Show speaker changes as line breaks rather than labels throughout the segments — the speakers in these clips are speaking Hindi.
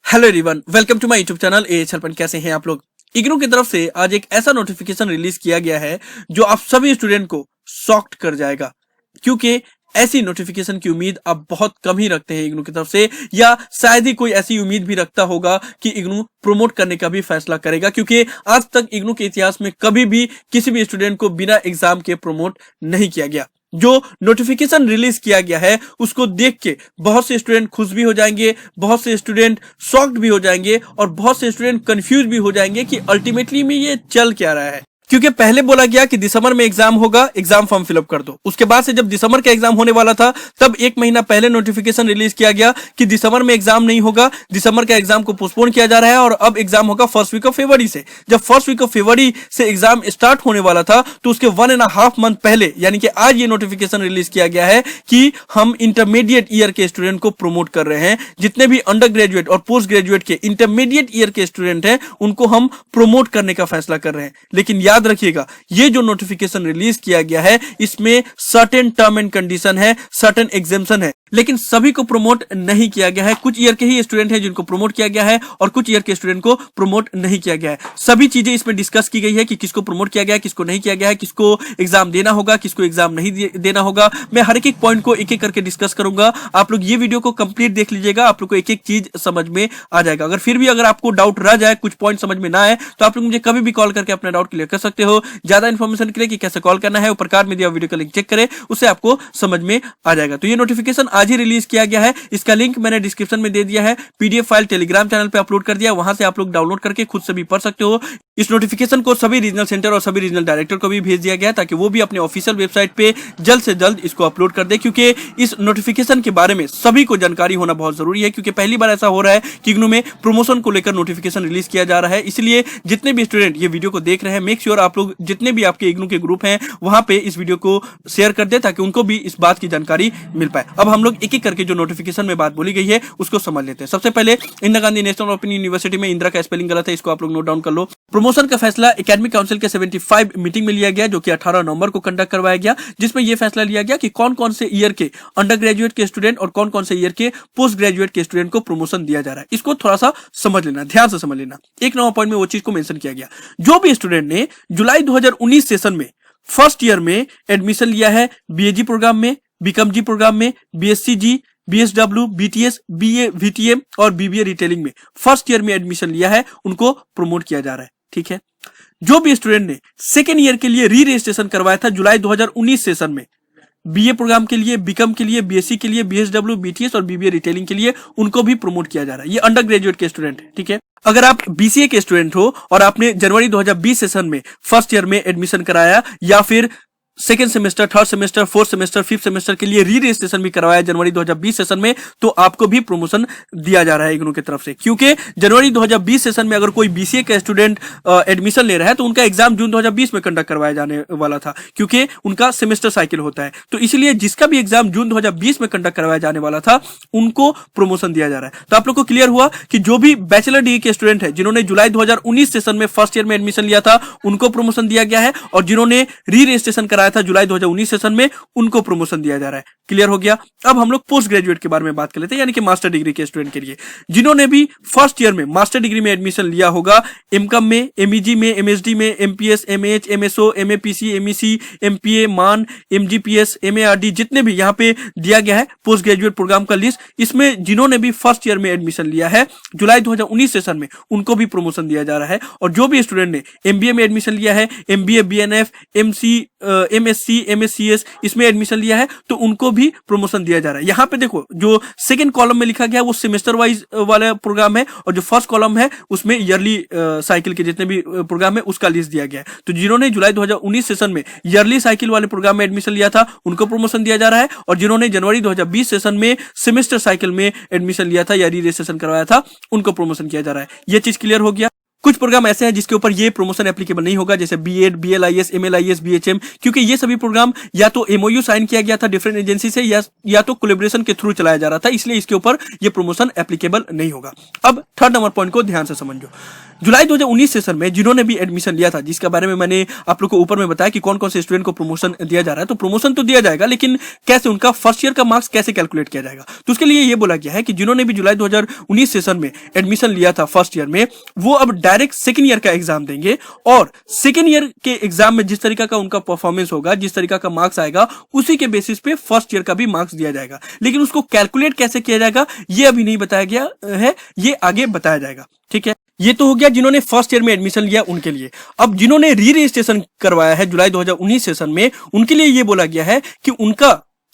Hello everyone, welcome to my YouTube channel AHL point. कैसे हैं आप लोग। इग्नू की तरफ से आज एक ऐसा नोटिफिकेशन रिलीज किया गया है जो आप सभी स्टूडेंट को शॉक्ड कर जाएगा, क्योंकि ऐसी नोटिफिकेशन की उम्मीद आप बहुत कम ही रखते हैं इग्नू की तरफ से, या शायद ही कोई ऐसी उम्मीद भी रखता होगा कि इग्नू प्रमोट करने का भी फैसला करेगा, क्योंकि आज तक इग्नू के इतिहास में कभी भी किसी भी स्टूडेंट को बिना एग्जाम के प्रमोट नहीं किया गया। जो नोटिफिकेशन रिलीज किया गया है उसको देख के बहुत से स्टूडेंट खुश भी हो जाएंगे, बहुत से स्टूडेंट शॉक्ड भी हो जाएंगे और बहुत से स्टूडेंट कंफ्यूज भी हो जाएंगे कि अल्टीमेटली में ये चल क्या रहा है। क्योंकि पहले बोला गया कि दिसंबर में एग्जाम होगा, एग्जाम फॉर्म फिलअप कर दो। उसके बाद से जब दिसंबर का एग्जाम होने वाला था तब एक महीना पहले नोटिफिकेशन रिलीज किया गया कि दिसंबर में एग्जाम नहीं होगा, दिसंबर का एग्जाम को पोस्टपोन किया जा रहा है और अब एग्जाम होगा फर्स्ट वीक ऑफ फरवरी से। जब फर्स्ट वीक ऑफ फरवरी से एग्जाम स्टार्ट होने वाला था तो उसके 1.5 मंथ पहले यानी कि आज ये नोटिफिकेशन रिलीज किया गया है कि हम इंटरमीडिएट ईयर के स्टूडेंट को प्रमोट कर रहे हैं। जितने भी अंडर ग्रेजुएट और पोस्ट ग्रेजुएट के इंटरमीडिएट ईयर के स्टूडेंट हैं उनको हम प्रमोट करने का फैसला कर रहे हैं। लेकिन याद रखिएगा, ये जो नोटिफिकेशन रिलीज किया गया है इसमें सर्टेन टर्म एंड कंडीशन है, सर्टेन एग्जेम्पशन है, लेकिन सभी को प्रमोट नहीं किया गया है। कुछ ईयर के ही स्टूडेंट हैं जिनको प्रमोट किया गया है और कुछ ईयर के स्टूडेंट को प्रमोट नहीं किया गया है। सभी चीजें इसमें डिस्कस की गई है कि किसको प्रमोट किया गया है, किसको नहीं किया गया है, किसको एग्जाम देना होगा, किसको एग्जाम नहीं देना होगा। मैं हर एक पॉइंट को एक एक करके डिस्कस करूंगा। आप लोग ये वीडियो को कंप्लीट देख लीजिएगा, आप लोग को एक एक चीज समझ में आ जाएगा। अगर फिर भी अगर आपको डाउट रह जाए, कुछ पॉइंट समझ में ना आए, तो आप लोग मुझे कभी भी कॉल करके अपना डाउट क्लियर कर सकते हो। ज्यादा इन्फॉर्मेशन के लिए कि कैसे कॉल करना है ऊपर कार्ड में दिया वीडियो का लिंक चेक करें, उससे आपको समझ में आ जाएगा। तो ये नोटिफिकेशन आज ही रिलीज किया गया है, इसका लिंक मैंने डिस्क्रिप्शन में दे दिया है। पीडीएफ फाइल टेलीग्राम चैनल पे अपलोड कर दिया, वहां से आप लोग डाउनलोड करके खुद से भी पढ़ सकते हो। इस नोटिफिकेशन को सभी रीजनल सेंटर और सभी रीजनल डायरेक्टर को भी भेज दिया गया है ताकि वो भी अपने ऑफिशियल वेबसाइट पे जल्द से जल्द इसको अपलोड कर दे, क्योंकि इस नोटिफिकेशन के बारे में सभी को जानकारी होना बहुत जरूरी है। क्योंकि पहली बार ऐसा हो रहा है कि इग्नू में प्रमोशन को लेकर नोटिफिकेशन रिलीज किया जा रहा है। इसलिए जितने भी स्टूडेंट ये वीडियो को देख रहे हैं, मेक श्योर आप लोग जितने भी आपके इग्नू के ग्रुप हैं वहां पे इस वीडियो को शेयर कर दे ताकि उनको भी इस बात की जानकारी मिल पाए। अब हम लोग एक एक करके जो नोटिफिकेशन में बात बोली गई है उसको समझ लेते हैं। सबसे पहले Indira Gandhi national open university में इंदिरा का स्पेलिंग गलत है, इसको आप लोग नोट डाउन कर लो। प्रमोशन का फैसला एकेडमिक काउंसिल के 75 मीटिंग में लिया गया जो कि 18 नवंबर को कंडक्ट करवाया गया, जिसमें यह फैसला लिया गया कि कौन कौन से ईयर के अंडर ग्रेजुएट के स्टूडेंट और कौन कौन से ईयर के पोस्ट ग्रेजुएट के स्टूडेंट को प्रमोशन दिया जा रहा है। इसको थोड़ा सा समझ लेना, ध्यान से समझ लेना। 1 नंबर पॉइंट में वो चीज को मेंशन किया गया, जो भी स्टूडेंट ने जुलाई 2019 सेशन में फर्स्ट ईयर में एडमिशन लिया है बीएजी प्रोग्राम में, बीकॉम जी प्रोग्राम में, बीएससी जी, बीएसडब्ल्यू, बीटीएस, बीए, वीटीएम और बीबीए रिटेलिंग में फर्स्ट ईयर में एडमिशन लिया है, उनको प्रमोट किया जा रहा है। ठीक है। जो भी स्टूडेंट ने सेकेंड ईयर के लिए री रजिस्ट्रेशन करवाया था जुलाई 2019 सेशन में, बीए प्रोग्राम के लिए, बीकॉम के लिए, बीएससी के लिए, बीएसडब्ल्यू, बीटीएस और बीबीए रिटेलिंग के लिए, उनको भी प्रमोट किया जा रहा है। ये अंडर ग्रेजुएट के स्टूडेंट है। ठीक है। अगर आप बीसीए के स्टूडेंट हो और आपने जनवरी 2020 सेशन में फर्स्ट ईयर में एडमिशन कराया या फिर second semester, third semester, fourth semester, fifth semester के लिए री रजिस्ट्रेशन भी करवाया जनवरी 2020 सेशन में, तो आपको भी प्रमोशन दिया जा रहा है इग्नू की तरफ से। क्योंकि जनवरी 2020 सेशन में अगर कोई बीसीए का स्टूडेंट एडमिशन ले रहा है तो उनका एग्जाम जून 2020 में कंडक्ट करवाया जाने वाला था, क्योंकि उनका सेमेस्टर साइकिल होता है। तो इसलिए जिसका भी एग्जाम जून 2020 में कंडक्ट करवाया जाने वाला था उनको प्रमोशन दिया जा रहा है। तो आप लोग को क्लियर हुआ कि जो भी बैचलर डिग्री के स्टूडेंट है जिन्होंने जुलाई 2019 सेशन में फर्स्ट ईयर में एडमिशन लिया था उनको प्रमोशन दिया गया है, और जिन्होंने री रजिस्ट्रेशन कराया था जुलाई 2019 सेशन में उनको प्रमोशन दिया जा रहा है। क्लियर हो गया। अब हम लोग पोस्ट ग्रेजुएट के बारे में बात कर लेते हैं, यानी कि मास्टर डिग्री के स्टूडेंट के लिए जिन्होंने भी फर्स्ट ईयर में मास्टर डिग्री में एडमिशन लिया होगा, एमकॉम में, एमईजी में, एमएसडी में, MPS, MH, MSO, MAPC, MEC, MPA, मान, एमजीपीएस, एमएआरडी, जितने भी यहाँ पे दिया गया है पोस्ट ग्रेजुएट प्रोग्राम का लिस्ट, इसमें जिन्होंने भी फर्स्ट ईयर में एडमिशन लिया है जुलाई 2019 सेशन में उनको भी प्रमोशन दिया जा रहा है। और जो भी स्टूडेंट ने एमबीए में एडमिशन लिया है, एमबीए, बीएनएफ, एमएससी, एमएससीएस इसमें एडमिशन लिया है तो उनको भी प्रमोशन दिया जा रहा है। यहाँ पे देखो जो सेकंड कॉलम में लिखा गया है वो सेमेस्टर वाइज वाला प्रोग्राम है, और जो फर्स्ट कॉलम है उसमें ईयरली साइकिल के जितने भी प्रोग्राम है उसका लिस्ट दिया गया है। तो जिन्होंने जुलाई 2019 सेशन में ईयरली साइकिल वाले प्रोग्राम में एडमिशन लिया था उनको प्रमोशन दिया जा रहा है, और जिन्होंने जनवरी 2020 सेशन में सेमेस्टर साइकिल में एडमिशन लिया था या री रजिस्ट्रेशन करवाया था उनको प्रमोशन किया जा रहा है। यह चीज क्लियर हो गया। कुछ प्रोग्राम ऐसे हैं जिसके ऊपर ये प्रमोशन एप्लीकेबल नहीं होगा, जैसे बीएड, बीएलआईएस, एमएलआईएस, बीएचएम, क्योंकि ये सभी प्रोग्राम या तो एमओयू साइन किया गया था डिफरेंट एजेंसी से या तो कोलैबोरेशन के थ्रू चलाया जा रहा था, इसलिए इसके ऊपर ये प्रमोशन एप्लीकेबल नहीं होगा। अब थर्ड नंबर पॉइंट को ध्यान से समझो। जुलाई 2019 सेशन में जिन्होंने भी एडमिशन लिया था, जिसके बारे में मैंने आप लोग को ऊपर में बताया कि कौन कौन से स्टूडेंट को प्रमोशन दिया जा रहा है, तो प्रमोशन तो दिया जाएगा, लेकिन कैसे, उनका फर्स्ट ईयर का मार्क्स कैसे कैलकुलेट किया जाएगा। तो उसके लिए ये बोला गया है कि जिन्होंने भी जुलाई 2019 सेशन में एडमिशन लिया था फर्स्ट ईयर में, वो अब डायरेक्ट सेकेंड ईयर का एग्जाम देंगे, और सेकेंड ईयर के एग्जाम में जिस तरीका का उनका परफॉर्मेंस होगा, जिस तरीका का मार्क्स आएगा, उसी के बेसिस पे फर्स्ट ईयर का भी मार्क्स दिया जाएगा। लेकिन उसको कैलकुलेट कैसे किया जाएगा ये अभी नहीं बताया गया है, ये आगे बताया जाएगा। ठीक है, ये तो हो गया जिन्होंने फर्स्ट ईयर में एडमिशन लिया उनके लिए। अब जिन्होंने री रजिस्ट्रेशन करवाया है जुलाई 2019 सेशन में, उनके लिए ये बोला गया है कि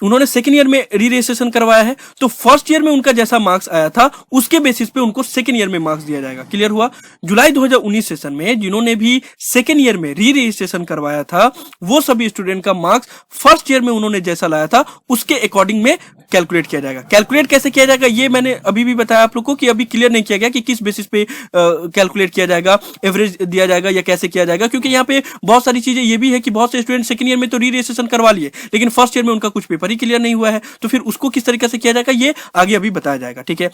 उन्होंने सेकेंड ईयर में री रजिस्ट्रेशन करवाया है, तो फर्स्ट ईयर में उनका जैसा मार्क्स आया था उसके बेसिस पे उनको सेकेंड ईयर में मार्क्स दिया जाएगा। क्लियर हुआ? जुलाई 2019 सेशन में जिन्होंने भी सेकेंड ईयर में री रजिस्ट्रेशन करवाया था, वो सभी स्टूडेंट का मार्क्स फर्स्ट ईयर में उन्होंने जैसा लाया था उसके अकॉर्डिंग में कैलकुलेट किया जाएगा। कैलकुलेट कैसे किया जाएगा ये मैंने अभी भी बताया आप लोग को, कि अभी क्लियर नहीं किया गया कि किस बेसिस पे कैलकुलेट किया जाएगा, एवरेज दिया जाएगा या कैसे किया जाएगा, क्योंकि यहाँ पे बहुत सारी चीजें ये भी है कि बहुत से स्टूडेंट सेकंड ईयर में तो री रजिस्ट्रेशन करवा लिए, लेकिन फर्स्ट ईयर में उनका कुछ पेपर ही क्लियर नहीं हुआ है, तो फिर उसको किस तरीके से किया जाएगा ये आगे अभी बताया जाएगा। ठीक है,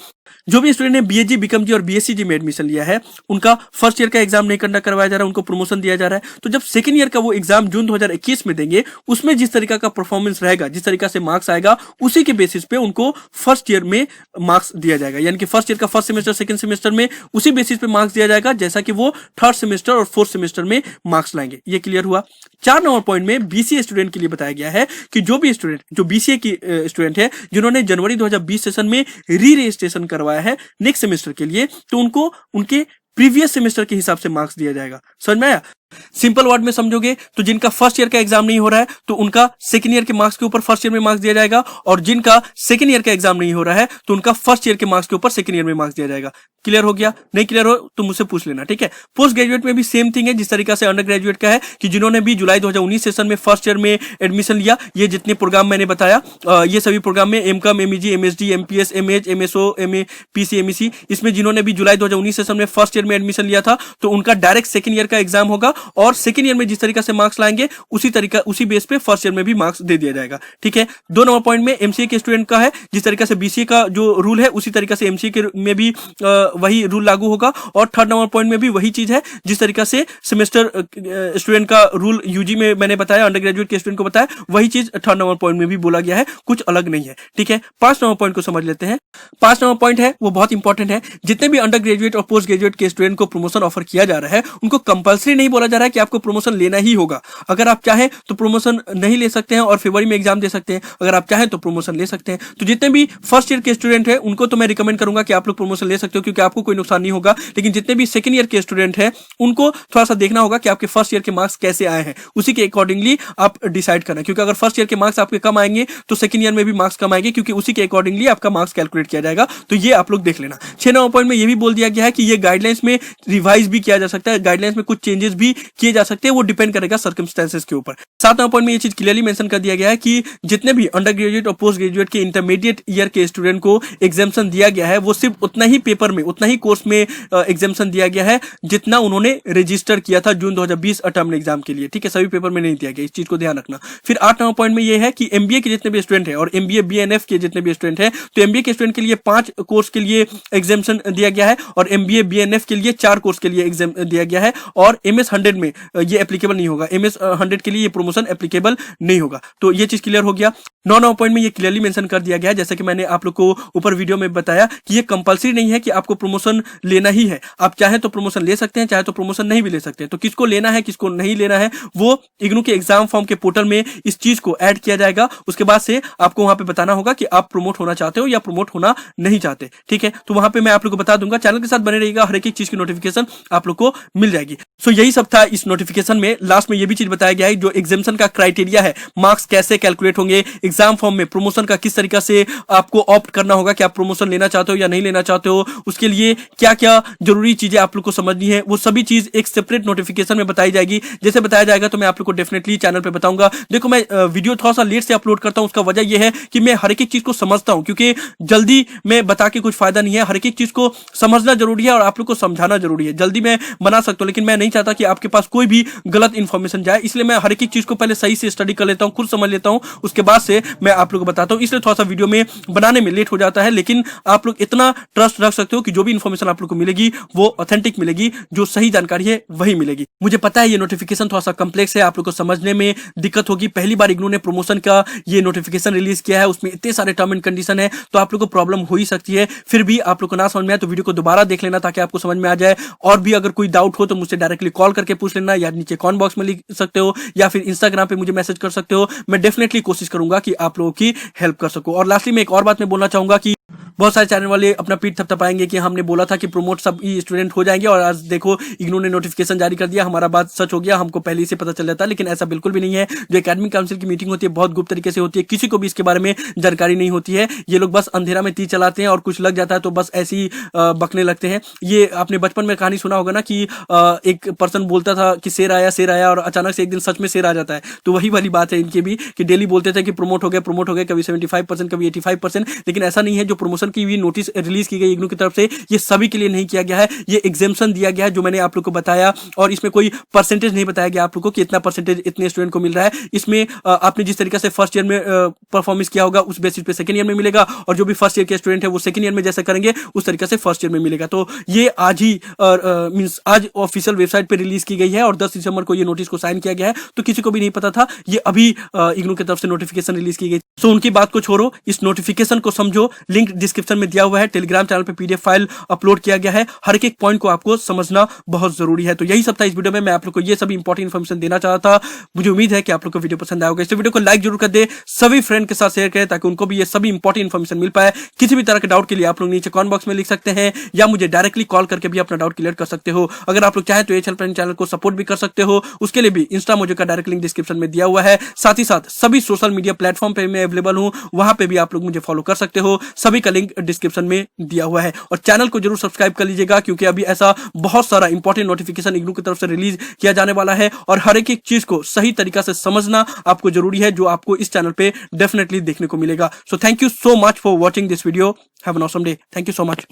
जो भी स्टूडेंट ने बीएसजी, बीकॉम और बीएससी में एडमिशन लिया है, उनका फर्स्ट ईयर का एग्जाम नहीं कंडक्ट करवाया जा रहा है, उनको प्रमोशन दिया जा रहा है। तो जब सेकंड ईयर का वो एग्जाम जून 2021 में देंगे, उसमें जिस तरीका का परफॉर्मेंस रहेगा, जिस तरीका से मार्क्स आएगा, उसी के बेसिस पे उनको फर्स्ट ईयर में मार्क्स दिया जाएगा। यानी कि फर्स्ट ईयर का फर्स्ट सेमेस्टर, सेकंड सेमेस्टर में उसी बेसिस पे मार्क्स दिया जाएगा जैसा कि वो थर्ड सेमेस्टर और फोर्थ सेमेस्टर में मार्क्स लाएंगे। ये क्लियर हुआ? 4 नंबर पॉइंट में बीसीए स्टूडेंट के लिए बताया गया है कि जो भी स्टूडेंट जो बीसीए की स्टूडेंट है, जिन्होंने जनवरी 2020 सेशन में री रजिस्ट्रेशन करवाया है नेक्स्ट सेमेस्टर के लिए, तो उनको उनके प्रीवियस सेमेस्टर के हिसाब से मार्क्स दिया जाएगा। समझ में आया? सिंपल वर्ड में समझोगे तो जिनका फर्स्ट ईयर का एग्जाम नहीं हो रहा है, तो उनका सेकंड ईयर के मार्क्स के ऊपर फर्स्ट ईयर में मार्क्स दिया जाएगा, और जिनका सेकंड ईयर का एग्जाम नहीं हो रहा है, तो उनका फर्स्ट ईयर के मार्क्स के ऊपर सेकंड ईयर में मार्क्स दिया जाएगा। क्लियर हो गया? नहीं क्लियर हो तो मुझसे पूछ लेना। ठीक है, पोस्ट ग्रेजुएट में भी सेम थिंग है, जिस तरीका से अंडर ग्रेजुएट का है कि जिन्होंने भी जुलाई 2019 सेशन में फर्स्ट ईयर में एडमिशन लिया, ये जितने प्रोग्राम मैंने बताया, ये सभी प्रोग्राम में MCom, MEG, MSD, MPS, MH, MSO, MA, PC, MEC, इसमें जिन्होंने भी जुलाई 2019 सेशन में फर्स्ट ईयर में एडमिशन लिया था, तो उनका डायरेक्ट सेकंड ईयर का एग्जाम होगा, और सेकंड ईयर में जिस तरीका से मार्क्स लाएंगे उसी बेस पे फर्स्ट ईयर में भी मार्क्स दे दिया जाएगा। ठीक है, 2 नंबर पॉइंट में एमसीए के स्टूडेंट का है, जिस तरीका से बीसीए का जो रूल है उसी तरीका से एमसीए के में भी वही रूल लागू होगा, और थर्ड नंबर पॉइंट में भी वही चीज है, जिस तरीका से सेमेस्टर स्टूडेंट का रूल यूजी में मैंने बताया, अंडर ग्रेजुएट के स्टूडेंट को बताया, वही चीज थर्ड नंबर पॉइंट में भी बोला गया है, कुछ अलग नहीं है। ठीक है, 5 नंबर पॉइंट को समझ लेते हैं। 5 नंबर पॉइंट है वो बहुत इंपॉर्टेंट है। जितने भी अंडर ग्रेजुएट और पोस्ट ग्रेजुएट के स्टूडेंट को प्रमोशन ऑफर किया जा रहा है, उनको कंपलसरी नहीं बोला जा रहा है कि आपको प्रमोशन लेना ही होगा। अगर आप चाहें तो प्रमोशन नहीं ले सकते हैं और फरवरी में एग्जाम दे सकते हैं, अगर आप चाहें तो प्रमोशन ले सकते हैं। तो जितने भी फर्स्ट ईयर के स्टूडेंट हैं उनको तो मैं रिकमेंड करूंगा कि आप लोग प्रमोशन ले सकते हो, क्योंकि आपको कोई नुकसान नहीं होगा। लेकिन जितने भी सेकंड ईयर के स्टूडेंट हैं उनको थोड़ा सा देखना होगा कि आपके फर्स्ट ईयर के मार्क्स कैसे आए हैं, उसी के अकॉर्डिंगली आप डिसाइड करना, क्योंकि अगर फर्स्ट ईयर के मार्क्स आपके कम आएंगे तो सेकंड ईयर में भी मार्क्स कम आएंगे, क्योंकि उसी के अकॉर्डिंगली आपका मार्क्स कैलकुलेट किया जाएगा। तो ये आप लोग देख लेना। 6 नंबर पॉइंट में ये भी बोल दिया गया है कि ये गाइडलाइंस में रिवाइज भी किया जा सकता है, गाइडलाइंस में कुछ चेंजेस भी किए जा सकते हैं, वो डिपेंड करेगा सर्कमस्टेंसेस के ऊपर। 7 नंबर पॉइंट में ये चीज क्लियरली मेंशन कर दिया गया है कि जितने भी अंडर ग्रेजुएट और पोस्ट ग्रेजुएट के इंटरमीडिएट ईयर के स्टूडेंट को एग्जामिशन दिया गया है, वो सिर्फ उतना ही पेपर में, उतना ही कोर्स में एग्जामिशन दिया गया है जितना उन्होंने रजिस्टर किया था जून 2020 टर्मिनल एग्जाम के लिए। ठीक है, सभी पेपर में नहीं दिया गया, इस चीज को ध्यान रखना। फिर 8 नंबर पॉइंट में ये है कि एमबीए के जितने भी स्टूडेंट हैं और एमबीए बीएनएफ के जितने भी स्टूडेंट हैं, तो एमबीए के स्टूडेंट के लिए 5 कोर्स के लिए एग्जामिशन दिया गया है, और एमबीए बीएनएफ के लिए 4 कोर्स के लिए एग्जाम दिया गया है, और एमएस 100 में ये एप्लीकेबल नहीं होगा, एमएस 100 के लिए ये प्रमोशन एप्लीकेबल नहीं होगा। तो ये चीज क्लियर हो गया। 9 नंबर पॉइंट में ये क्लियरली मेंशन कर दिया गया है, जैसा कि मैंने आप लोग को ऊपर वीडियो में बताया कि ये कंपलसरी नहीं है कि आपको प्रमोशन लेना ही है, आप चाहे तो प्रमोशन ले सकते हैं, चाहे तो प्रमोशन नहीं भी ले सकते हैं। तो किसको लेना है किसको नहीं लेना है वो इग्नू के एग्जाम फॉर्म के पोर्टल में इस चीज को ऐड किया जाएगा। उसके बाद से आपको वहां पे बताना होगा कि आप प्रमोट होना चाहते हो या प्रमोट होना नहीं चाहते। ठीक है, तो वहां पे मैं आप लोग को बता दूंगा। चैनल के साथ बने रहिएगा, हर एक चीज की नोटिफिकेशन आप लोग को मिल जाएगी। सो यही सब था इस नोटिफिकेशन में। लास्ट में ये भी चीज बताया गया है जो एग्जामिशन का क्राइटेरिया है, मार्क्स कैसे कैलकुलेट होंगे, एग्जाम फॉर्म में प्रमोशन का किस तरीका से आपको ऑप्ट करना होगा कि आप प्रमोशन लेना चाहते हो या नहीं लेना चाहते हो, उसके लिए क्या क्या जरूरी चीजें आप लोग को समझनी है, वो सभी चीज एक सेपरेट नोटिफिकेशन में बताई जाएगी। जैसे बताया जाएगा तो मैं आप लोग को डेफिनेटली चैनल पे बताऊंगा। देखो मैं वीडियो थोड़ा सा लेट से अपलोड करता हूं, उसका वजह यह है कि मैं हर एक चीज को समझता हूं, क्योंकि जल्दी में बता के कुछ फायदा नहीं है। हर एक चीज को समझना जरूरी है और आप लोग को समझाना जरूरी है। जल्दी मैं बना सकता हूं लेकिन मैं नहीं चाहता कि आपके पास कोई भी गलत इंफॉर्मेशन जाए, इसलिए मैं हर एक चीज को पहले सही से स्टडी कर लेता हूं, खुद समझ लेता हूं, उसके बाद से मैं आप लोगों को बताता हूं। इसलिए थोड़ा सा वीडियो में बनाने में लेट हो जाता है, लेकिन आप लोग इतना ट्रस्ट रख सकते हो कि जो भी इंफॉर्मेशन आप लोग को मिलेगी वो ऑथेंटिक मिलेगी, जो सही जानकारी है वही मिलेगी। मुझे पता है ये नोटिफिकेशन थोड़ा सा कम्प्लेक्स है, आप लोग को समझने में दिक्कत होगी। पहली बार इग्नू ने प्रमोशन का ये नोटिफिकेशन रिलीज किया है, उसमें इतने सारे टर्म एंड कंडीशन है, तो आप लोग को प्रॉब्लम हो ही सकती है। फिर भी आप लोग को ना समझ में आए तो वीडियो को दोबारा देख लेना ताकि आपको समझ में आ जाए। और भी अगर कोई डाउट हो तो मुझसे डायरेक्टली कॉल करके पूछ लेना, या नीचे कमेंट बॉक्स में लिख सकते हो, या फिर इंस्टाग्राम पे मुझे मैसेज कर सकते हो। मैं डेफिनेटली कोशिश करूंगा कि आप लोगों की हेल्प कर सकूं। और लास्टली में एक और बात मैं बोलना चाहूंगा कि बहुत सारे चैनल वाले अपना पीठ थपथपाएंगे कि हमने बोला था कि प्रमोट सब स्टूडेंट हो जाएंगे और आज देखो इग्नू ने नोटिफिकेशन जारी कर दिया, हमारा बात सच हो गया, हमको पहले से पता चल जाता। लेकिन ऐसा बिल्कुल भी नहीं है। जो एकेडमिक काउंसिल की मीटिंग होती है बहुत गुप्त तरीके से होती है, किसी को भी इसके बारे में जानकारी नहीं होती है। ये लोग बस अंधेरा में तीर चलाते हैं और कुछ लग जाता है तो बस ऐसे ही बकने लगते हैं। ये आपने बचपन में कहानी सुना होगा ना कि एक पर्सन बोलता था कि शेर आया और अचानक से एक दिन सच में शेर आ जाता है। तो वही वाली बात है इनकी भी कि डेली बोलते थे कि प्रमोट हो गए, कभी 75%, कभी 85%, लेकिन ऐसा नहीं है। जो प्रमोशन की भी नोटिस रिलीज की गई इग्नू की तरफ से, ये सभी के लिए नहीं किया गया है। ये एग्जाम्शन दिया गया है जो मैंने आप लोग को बताया, और इसमें कोई परसेंटेज नहीं बताया गया आप लोग को कि इतना परसेंटेज इतने स्टूडेंट को मिल रहा है। इसमें आपने जिस तरीके से फर्स्ट ईयर में परफॉर्मेंस किया होगा उस बेसिस पे सेकंड ईयर में मिलेगा, और जो भी फर्स्ट ईयर के स्टूडेंट है वो सेकंड ईयर में जैसा करेंगे उस तरीके से फर्स्ट ईयर में मिलेगा। तो ये आज ही मींस आज ऑफिशियल वेबसाइट पे रिलीज की गई है और 10 दिसंबर को ये नोटिस को साइन किया गया है। तो किसी को भी नहीं पता था, ये अभी इग्नू की तरफ से नोटिफिकेशन रिलीज की गई। सो उनकी बात को छोड़ो, इस नोटिफिकेशन को समझो। लिंक डिस्क्रिप्शन में दिया हुआ है, टेलीग्राम चैनल पे पीडीएफ फाइल अपलोड किया गया है। हर एक पॉइंट को आपको समझना बहुत जरूरी है। तो यही सब था इस वीडियो में, मैं आप लोग को ये सभी इंपॉर्टेंट इन्फॉर्मेशन देना चाहता था। मुझे उम्मीद है कि आप लोग को वीडियो पसंद आएगा। इस वीडियो को लाइक जरूर कर दे, सभी फ्रेंड के साथ शेयर करें ताकि उनको भी ये सभी इंपॉर्टेंट इन्फॉर्मेशन मिल पाए। किसी भी तरह के डाउट के लिए आप लोग नीचे कमेंट बॉक्स में लिख सकते हैं या मुझे डायरेक्टली कॉल करके भी अपना डाउट क्लियर कर सकते हो। अगर आप लोग चाहें तो एच हेल्प चैनल को सपोर्ट भी कर सकते हो, उसके लिए भी इंस्टा मोजो का डायरेक्ट लिंक डिस्क्रिप्शन में दिया हुआ है। साथ ही साथ सभी सोशल मीडिया प्लेटफॉर्म पे मैं अवेलेबल हूं, वहां पे भी आप लोग मुझे फॉलो कर सकते हो। सभी का लिंक डिस्क्रिप्शन में दिया हुआ है। और चैनल को जरूर सब्सक्राइब कर लीजिएगा क्योंकि अभी ऐसा बहुत सारा इंपॉर्टेंट नोटिफिकेशन इग्नू की तरफ से रिलीज किया जाने वाला है और हर एक चीज को सही तरीका से समझना आपको जरूरी है, जो आपको इस चैनल पे डेफिनेटली देखने को मिलेगा। So thank you so much for watching this video. Have an awesome day. Thank you so much.